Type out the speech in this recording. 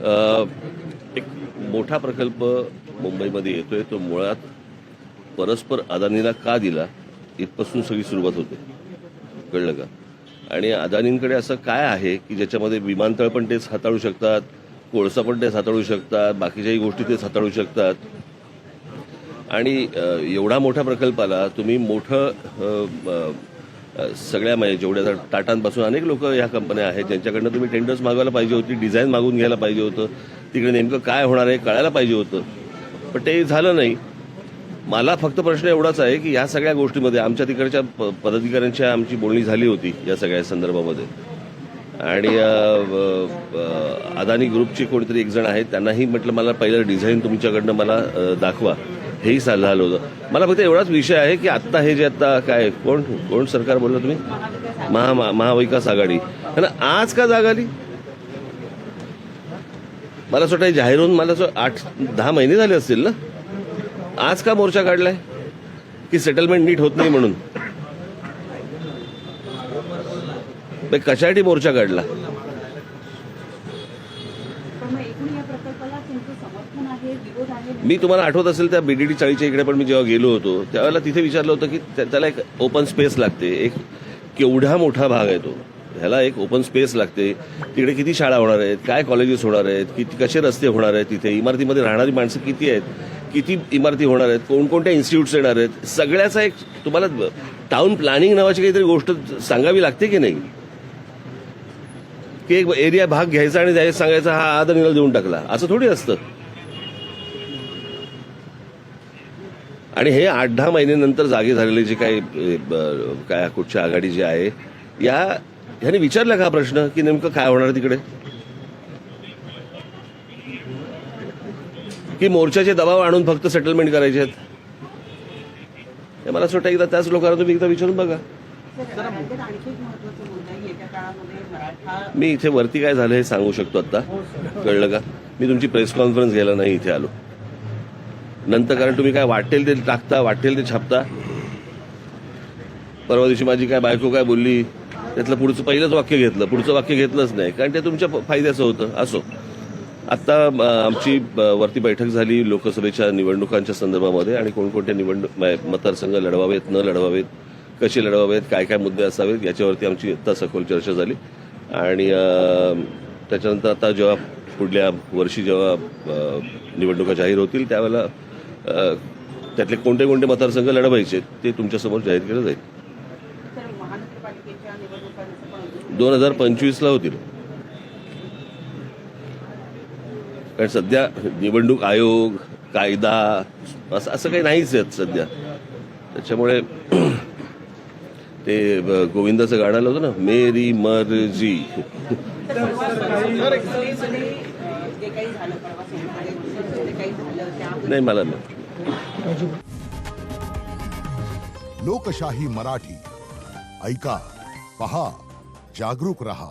अ, एक मोठा प्रकल्प मुंबईमध्ये येतोय. तो मुळात परस्पर अदानीला का दिला इथपासून सगळी सुरुवात होते. कळलं का? आणि अदानींकडे असं काय आहे की ज्याच्यामध्ये विमानतळ पण तेच हाताळू शकतात, कोळसा पण तेच हाताळू शकतात, बाकीच्याही गोष्टी तेच हाताळू शकतात. आणि एवढा मोठ्या प्रकल्पाला तुम्ही मोठं सगळ्या म्हणजे जेवढ्या टाटांपासून अनेक लोक ह्या कंपन्या आहेत ज्यांच्याकडनं तुम्ही टेंडर्स मागवायला पाहिजे होती, डिझाईन मागून घ्यायला पाहिजे होतं, तिकडे नेमकं काय होणार आहे कळायला पाहिजे होतं. पण ते झालं नाही. मला फक्त प्रश्न एवढाच आहे की या सगळ्या गोष्टीमध्ये आमच्या तिकडच्या पदाधिकाऱ्यांची आमची बोलणी झाली होती या सगळ्या संदर्भामध्ये. आणि अदानी ग्रुपची कोणीतरी एक जण आहेत त्यांनाही म्हटलं मला पहिलं डिझाईन तुमच्याकडनं मला दाखवा, हेही झालं होतं. मला फक्त एवढाच विषय आहे की आत्ता हे जे आता काय कोण सरकार बोललं तुम्ही, महाविकास आघाडी, ना आज का जाग आली? मला असं वाटतं जाहीर होऊन मला 8-10 महिने झाले असतील ना. आज का मोर्चा काढलाय? की सेटलमेंट नीट होत नाही म्हणून? कशासाठी मोर्चा काढला? मी तुम्हाला आठवत असेल त्या बीडीडी चाळीच्या इकडे पण मी जेव्हा गेलो होतो त्यावेळेला तिथे विचारलं होतं की त्याला एक ओपन स्पेस लागते. एक केवढा मोठा भाग आहे तो, ह्याला एक ओपन स्पेस लागते. तिकडे किती शाळा होणार आहेत, काय कॉलेजेस होणार आहेत, किती कसे रस्ते होणार आहेत, तिथे इमारतीमध्ये राहणारी माणसं किती आहेत, किती इमारती होणार आहेत, कोणकोणत्या इन्स्टिट्यूट्स येणार आहेत, सगळ्याचा एक तुम्हाला टाउन प्लॅनिंग नावाची काहीतरी गोष्ट सांगावी लागते की नाही. की एक एरिया भाग घ्यायचा आणि सांगायचा हा अदानीला देऊन टाकला, असं थोडी असतं. आणि हे 8-10 महिन्यानंतर जागे झालेले जे काय कुठच्या आघाडी जी आहे ह्याने विचारला का प्रश्न की नेमकं काय होणार तिकडे? की मोर्चाचे दबाव आणून फक्त सेटलमेंट करायचे आहेत? हे मला असं वाटतं एकदा त्याच लोकांना तुम्ही एकदा विचारून बघा. मी इथे वरती काय झालं हे सांगू शकतो आता. कळलं का? मी तुमची प्रेस कॉन्फरन्स घ्यायला नाही इथे आलो नंतर, कारण तुम्ही काय वाटेल ते टाकता, वाटेल ते छापता. परवा दिवशी माझी काय बायको काय बोलली त्यातलं पुढचं पहिलंच वाक्य घेतलं, पुढचं वाक्य घेतलंच नाही, कारण ते तुमच्या फायद्याचं होतं. असो, आत्ता आमची वरती बैठक झाली लोकसभेच्या निवडणुकांच्या संदर्भामध्ये आणि कोणकोणत्या मतदारसंघ लढवावेत, न लढवावेत, कसे लढवावेत, काय काय मुद्दे असावेत याच्यावरती आमची आत्ता सखोल चर्चा झाली. आणि त्याच्यानंतर आता जेव्हा पुढल्या वर्षी जेव्हा निवडणुका जाहीर होतील त्यावेळेला त्यातले कोणते कोणते मतदारसंघ लढवायचे ते तुमच्यासमोर जाहीर केलं जाईल. 2025ला होतील. कारण सध्या निवडणूक आयोग, कायदा असं काही नाहीच आहेत सध्या. त्याच्यामुळे ते गोविंदाचं गाणं आलं होतं ना, मेरी मर्जी. नाही मला नाही. लोकशाही मराठी ऐका, पहा, जागरूक रहा.